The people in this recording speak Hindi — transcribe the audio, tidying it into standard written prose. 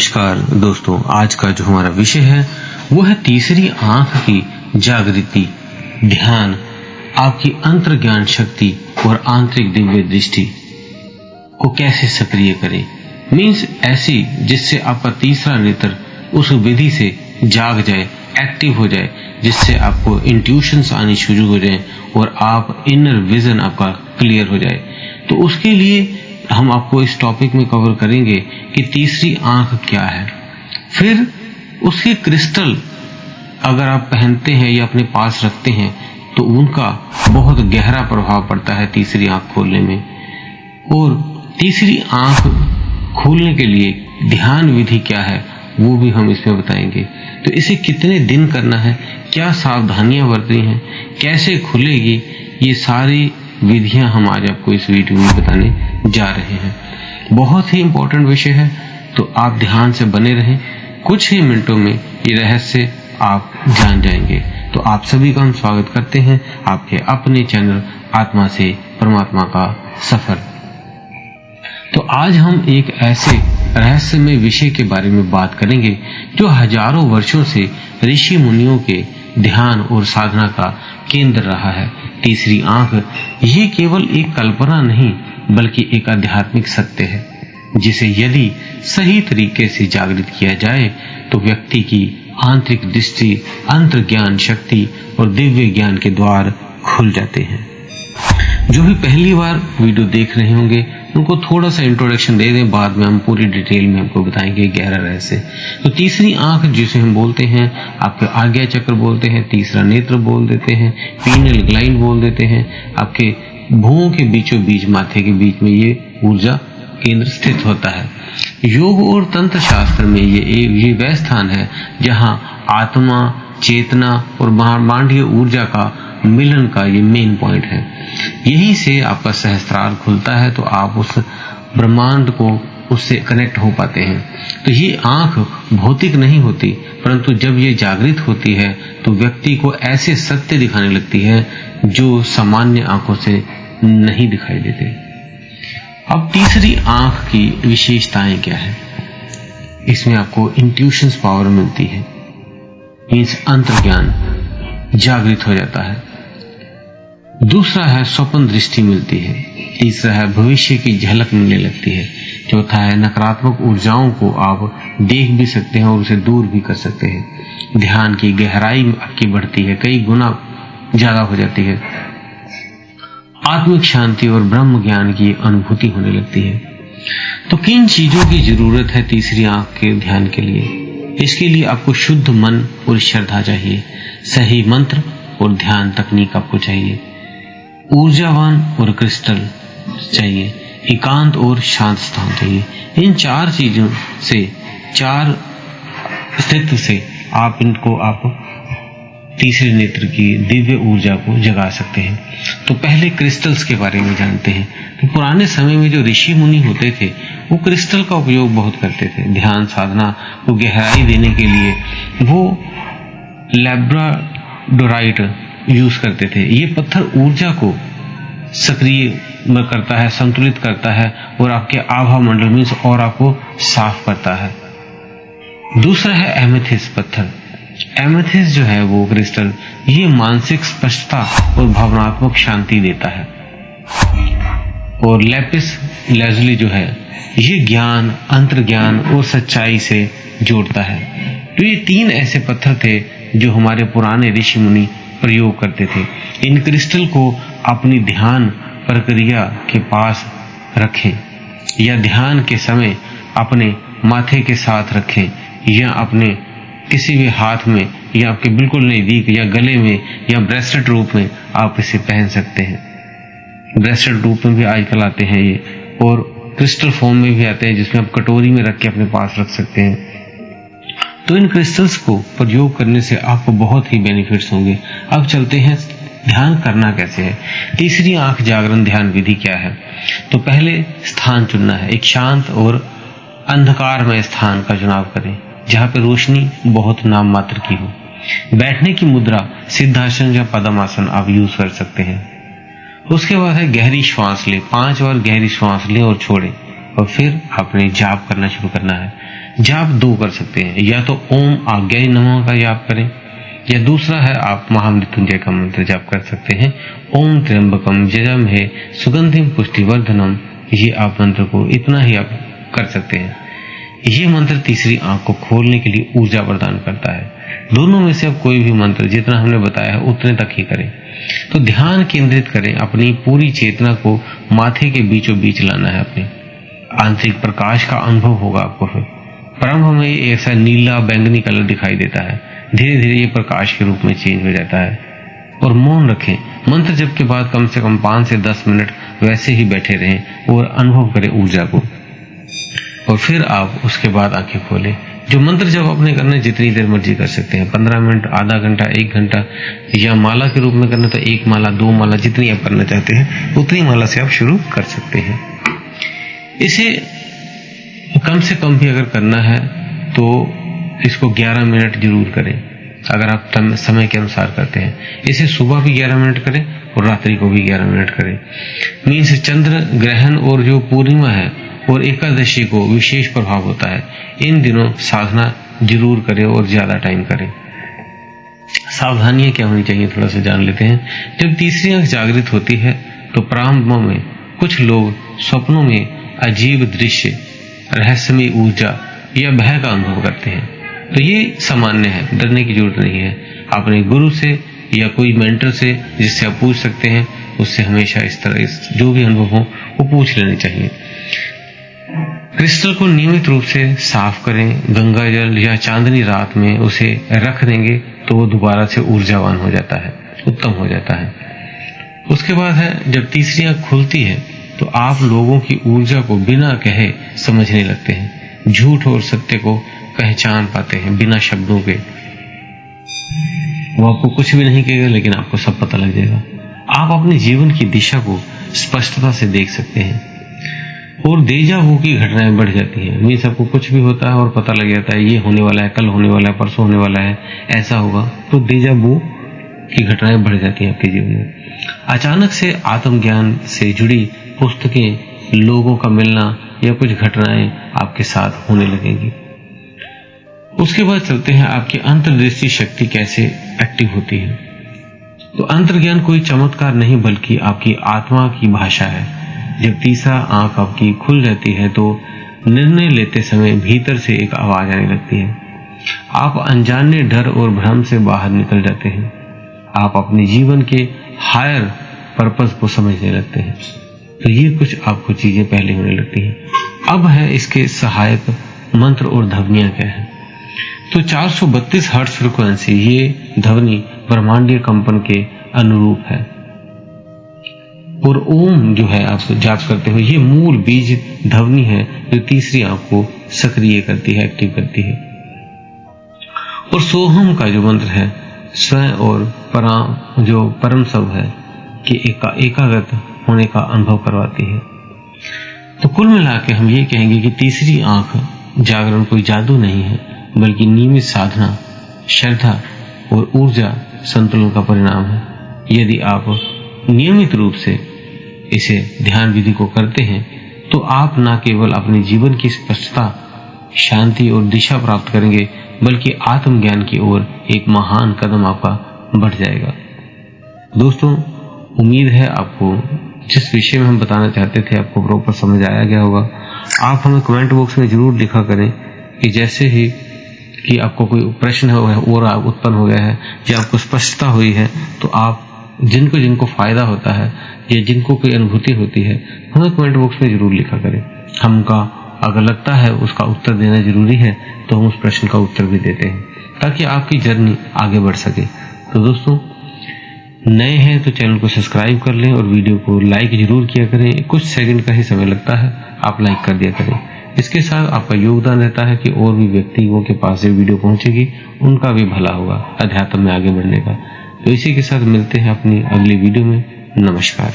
नमस्कार दोस्तों, आज का जो हमारा विषय है वो है तीसरी आंख की जागृति, ध्यान आपकी अंतर्ज्ञान शक्ति और आंतरिक दिव्य दृष्टि को कैसे सक्रिय करे। मीन्स ऐसी जिससे आपका तीसरा नेत्र उस विधि से जाग जाए, एक्टिव हो जाए, जिससे आपको इंट्यूशंस आनी शुरू हो जाए और आप इनर विजन आपका क्लियर हो जाए। तो उसके लिए हम आपको इस टॉपिक में कवर करेंगे कि तीसरी आंख क्या है। फिर उसके क्रिस्टल अगर आप पहनते हैं या अपने पास रखते हैं तो उनका बहुत गहरा प्रभाव पड़ता है तीसरी आंख खोलने में। और तीसरी आंख खोलने के लिए ध्यान विधि क्या है वो भी हम इसमें बताएंगे। तो इसे कितने दिन करना है, क्या सावधानियां बरतनी हैं, कैसे खुलेगी, ये सारी विधियां हम आज आपको इस वीडियो में बताने जा रहे हैं। बहुत ही इंपॉर्टेंट विषय है, तो आप ध्यान से बने रहें। कुछ ही मिनटों में ये रहस्य आप जान जाएंगे। तो आप सभी का हम स्वागत करते हैं आपके अपने चैनल आत्मा से परमात्मा का सफर। तो आज हम एक ऐसे रहस्यमय विषय के बारे में बात करेंगे जो हजारों वर्षों से ऋषि मुनियों के ध्यान और साधना का केंद्र रहा है। तीसरी आंख ये केवल एक कल्पना नहीं बल्कि एक आध्यात्मिक सत्य है, जिसे यदि सही तरीके से जागृत किया जाए तो व्यक्ति की आंतरिक दृष्टि, अंतर्ज्ञान शक्ति और दिव्य ज्ञान के द्वार खुल जाते हैं। जो भी पहली बार वीडियो देख रहे होंगे उनको थोड़ा सा इंट्रोडक्शन दे दें, बाद में हम पूरी डिटेल में आपको बताएंगे गहरा रहस्य। तो तीसरी आंख जिसे हम बोलते हैं, आपके आज्ञा चक्र बोलते हैं, तीसरा नेत्र बोल देते हैं, पीनल ग्लैंड बोल देते हैं, आपके भुवों के बीचों बीच, माथे के बीच में ये ऊर्जा केंद्र स्थित होता है। योग और तंत्र शास्त्र में ये वह स्थान है जहां आत्मा, चेतना और ब्रह्मांडीय ऊर्जा का मिलन का ये मेन पॉइंट है। यहीं से आपका सहस्त्रार खुलता है तो आप उस ब्रह्मांड को उससे कनेक्ट हो पाते हैं। तो ये आंख भौतिक नहीं होती, परंतु जब ये जागृत होती है तो व्यक्ति को ऐसे सत्य दिखाने लगती है जो सामान्य आंखों से नहीं दिखाई देते। अब तीसरी आंख की विशेषताएं क्या है? इसमें आपको इंट्यूशंस पावर मिलती है, मीन्स अंतर्ज्ञान जागृत हो जाता है। दूसरा है स्वप्न दृष्टि मिलती है। तीसरा है भविष्य की झलक मिलने लगती है। चौथा है नकारात्मक ऊर्जाओं को आप देख भी सकते हैं और उसे दूर भी कर सकते हैं। ध्यान की गहराई आपकी बढ़ती है, कई गुना ज्यादा हो जाती है। आत्मिक शांति और ब्रह्म ज्ञान की अनुभूति होने लगती है। तो किन चीजों की जरूरत है तीसरी आंख के ध्यान के लिए? इसके लिए आपको शुद्ध मन और श्रद्धा चाहिए, सही मंत्र और ध्यान तकनीक आपको चाहिए, ऊर्जावान और क्रिस्टल चाहिए, एकांत और शांत स्थान चाहिए। इन चार चीजों से, चार अस्तित्व से आप तीसरे नेत्र की दिव्य ऊर्जा को जगा सकते हैं। तो पहले क्रिस्टल्स के बारे में जानते हैं। तो पुराने समय में जो ऋषि मुनि होते थे वो क्रिस्टल का उपयोग बहुत करते थे। ध्यान साधना को गहराई देने के लिए वो लैब्राडोराइट यूज करते थे। ये पत्थर ऊर्जा को सक्रिय करता है, संतुलित करता है और आपके आभा मंडल में और आपको साफ करता है। दूसरा है एमेथिस्ट पत्थर। एमेथिस्ट जो है वो क्रिस्टल, ये मानसिक स्पष्टता और भावनात्मक शांति देता है। और लैपिस लाजुली जो है ये ज्ञान, अंतर्ज्ञान और सच्चाई से जोड़ता है। तो ये तीन ऐसे पत्थर थे जो हमारे पुराने ऋषि मुनि प्रयोग करते थे। इन क्रिस्टल को अपनी ध्यान प्रक्रिया के पास रखें या ध्यान के समय अपने माथे के साथ रखें या अपने किसी भी हाथ में या आपके बिल्कुल नजदीक या गले में या ब्रेसलेट रूप में आप इसे पहन सकते हैं। ब्रेसलेट रूप में भी आजकल आते हैं ये, और क्रिस्टल फॉर्म में भी आते हैं जिसमें आप कटोरी में रख के अपने पास रख सकते हैं। तो इन क्रिस्टल्स को प्रयोग करने से आपको बहुत ही बेनिफिट्स होंगे। अब चलते हैं ध्यान करना कैसे है। तीसरी आंख जागरण ध्यान विधि क्या है? तो पहले स्थान चुनना है। एक शांत और अंधकारमय स्थान का चुनाव करें जहां पे रोशनी बहुत नाम मात्र की हो। बैठने की मुद्रा सिद्धासन या पद्मासन आप यूज कर सकते हैं। उसके बाद है गहरी श्वास ले, 5 बार गहरी श्वास ले और छोड़े, और फिर आपने जाप करना शुरू करना है। जाप दो कर सकते हैं, या तो ओम आज्ञा नमः का जाप करें, या दूसरा है आप महामृत्युंजय का मंत्र जाप कर सकते हैं, ओम त्र्यंबकम यजामहे सुगंधिम पुष्टिवर्धनम। ये आप मंत्र को इतना ही आप कर सकते हैं। ये मंत्र तीसरी आंख को खोलने के लिए ऊर्जा प्रदान करता है। दोनों में से आप कोई भी मंत्र जितना हमने बताया है उतने तक ही करें। तो ध्यान केंद्रित करें, अपनी पूरी चेतना को माथे के बीचों बीच लाना है। अपने आंतरिक प्रकाश का अनुभव होगा आपको। फिर प्रारंभ में ऐसा नीला बैंगनी कलर दिखाई देता है, धीरे धीरे ये प्रकाश के रूप में चेंज हो जाता है। और मौन रखें, मंत्र जप के बाद कम से कम 5 से 10 मिनट वैसे ही बैठे रहें और अनुभव करें ऊर्जा को। और फिर आप उसके बाद आंखें खोलें। जो मंत्र जब आपने करना है जितनी देर मर्जी कर सकते हैं, 15 मिनट, आधा घंटा, 1 घंटा, या माला के रूप में करना तो 1 माला, 2 माला, जितनी आप करना चाहते हैं उतनी माला से आप शुरू कर सकते हैं। इसे कम से कम भी अगर करना है तो इसको 11 मिनट जरूर करें, अगर आप समय के अनुसार करते हैं। इसे सुबह भी 11 मिनट करें और रात्रि को भी 11 मिनट करें। मीन्स चंद्र ग्रहण और जो पूर्णिमा है और एकादशी को विशेष प्रभाव होता है। इन दिनों साधना जरूर करें और ज्यादा टाइम करें। सावधानियां क्या होनी चाहिए थोड़ा सा जान लेते हैं। जब तीसरी आंख जागृत होती है तो प्रारंभ में कुछ लोग स्वप्नों में अजीब दृश्य, रहस्यमय ऊर्जा या भय का अनुभव करते हैं। तो ये सामान्य है, डरने की जरूरत नहीं है। अपने गुरु से या कोई मेंटर से जिससे आप पूछ सकते हैं, उससे हमेशा इस तरह जो भी अनुभव हो वो पूछ लेने चाहिए। क्रिस्टल को नियमित रूप से साफ करें। गंगा जल या चांदनी रात में उसे रख देंगे तो वो दोबारा से ऊर्जावान हो जाता है, उत्तम हो जाता है। उसके बाद है जब तीसरी आंख खुलती है तो आप लोगों की ऊर्जा को बिना कहे समझने लगते हैं। झूठ और सत्य को पहचान पाते हैं बिना शब्दों के। वो आपको कुछ भी नहीं कहेगा लेकिन आपको सब पता लग जाएगा। आप अपने जीवन की दिशा को स्पष्टता से देख सकते हैं और देजा वू की घटनाएं बढ़ जाती हैं। मीन्स आपको कुछ भी होता है और पता लग जाता है ये होने वाला है, कल होने वाला है, परसों होने वाला है, ऐसा होगा। तो देजा वू की घटनाएं बढ़ जाती हैं आपके जीवन में। अचानक से आत्मज्ञान से जुड़ी पुस्तकें, लोगों का मिलना या कुछ घटनाएं आपके साथ होने लगेंगी। उसके बाद चलते हैं आपकी अंतर्दृष्टि शक्ति कैसे एक्टिव होती है। तो अंतर्ज्ञान कोई चमत्कार नहीं बल्कि आपकी आत्मा की भाषा है। जब तीसरा आंख आपकी खुल जाती है तो निर्णय लेते समय भीतर से एक आवाज आने लगती है। आप अनजाने डर और भ्रम से बाहर निकल जाते हैं। आप अपने जीवन के हायर पर्पस को समझने लगते हैं। तो ये कुछ आपको चीजें पहले होने लगती हैं। अब है इसके सहायक मंत्र और ध्वनियां क्या है। तो 432 हर्ट्ज फ्रीक्वेंसी, ये ध्वनि ब्रह्मांडीय कंपन के अनुरूप है। और ओम जो है आप जाप करते हो, ये मूल बीज ध्वनि है जो तीसरी आंख को सक्रिय करती है, एक्टिव करती है। और सोहम का जो मंत्र है स्वयं और जो परम सब है कि एकाग्रत होने का अनुभव करवाती है। तो कुल मिला के हम ये कहेंगे कि तीसरी आंख जागरण कोई जादू नहीं है बल्कि नियमित साधना, श्रद्धा और ऊर्जा संतुलन का परिणाम है। यदि आप नियमित रूप से इसे ध्यान विधि को करते हैं तो आप न केवल अपने जीवन की स्पष्टता, शांति और दिशा प्राप्त करेंगे बल्कि आत्मज्ञान की ओर एक महान कदम आपका बढ़ जाएगा। दोस्तों, उम्मीद है आपको जिस विषय में हम बताना चाहते थे आपको प्रॉपर समझ आया गया होगा। आप हमें कमेंट बॉक्स में जरूर लिखा करें कि जैसे ही कि आपको कोई प्रश्न है और उत्पन्न हो गया है या आपको स्पष्टता हुई है तो आप जिनको फायदा होता है या जिनको कोई अनुभूति होती है हमें कमेंट बॉक्स में जरूर लिखा करें। हमका अगर लगता है उसका उत्तर देना जरूरी है तो हम उस प्रश्न का उत्तर भी देते हैं ताकि आपकी जर्नी आगे बढ़ सके। तो दोस्तों, नए हैं तो चैनल को सब्सक्राइब कर लें और वीडियो को लाइक जरूर किया करें। कुछ सेकंड का ही समय लगता है, आप लाइक कर दिया करें। इसके साथ आपका योगदान रहता है कि और भी व्यक्तियों के पास ये वीडियो पहुंचेगी, उनका भी भला होगा अध्यात्म में आगे बढ़ने का। तो इसी के साथ मिलते हैं अपनी अगली वीडियो में। नमस्कार।